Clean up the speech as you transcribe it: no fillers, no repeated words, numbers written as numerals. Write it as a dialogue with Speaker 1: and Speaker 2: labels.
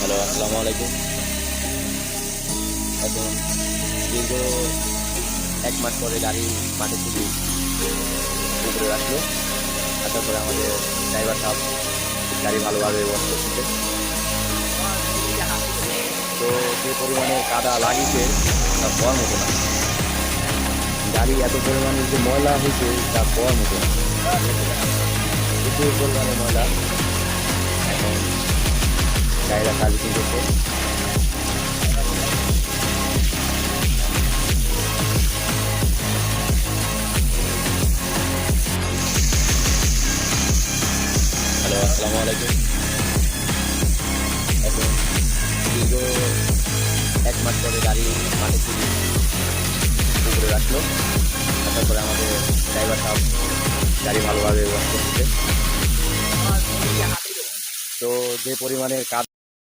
Speaker 1: Hello, আসসালামু আলাইকুম। এখন দীর্ঘ 1 মাস পরে গাড়ি মাঠে থেকে উপরে আসলো। আসার পরে আমাদের ড্রাইভার সাহেব গাড়ি ভালোভাবে ওয়াশ করতেছে। তো যে পরিমাণে কাদা লাগিয়েছে তা পাওয়ার মতো না। গাড়ি এত পরিমাণে যে ময়লা হয়েছে তা পাওয়ার মতো না। প্রচুর পরিমাণে ময়লা। এখন গাড়িটা সার্ভিসিং করছে। হ্যালো, আসসালামু আলাইকুম। এখন দীর্ঘ 1 মাস পরে গাড়ি মাঠে থেকে উপরে রাখলো। আসার পরে আমাদের ড্রাইভার সাহেব গাড়ি ভালোভাবে ওয়াশ করতেছে। তো যে পরিমাণে কাজ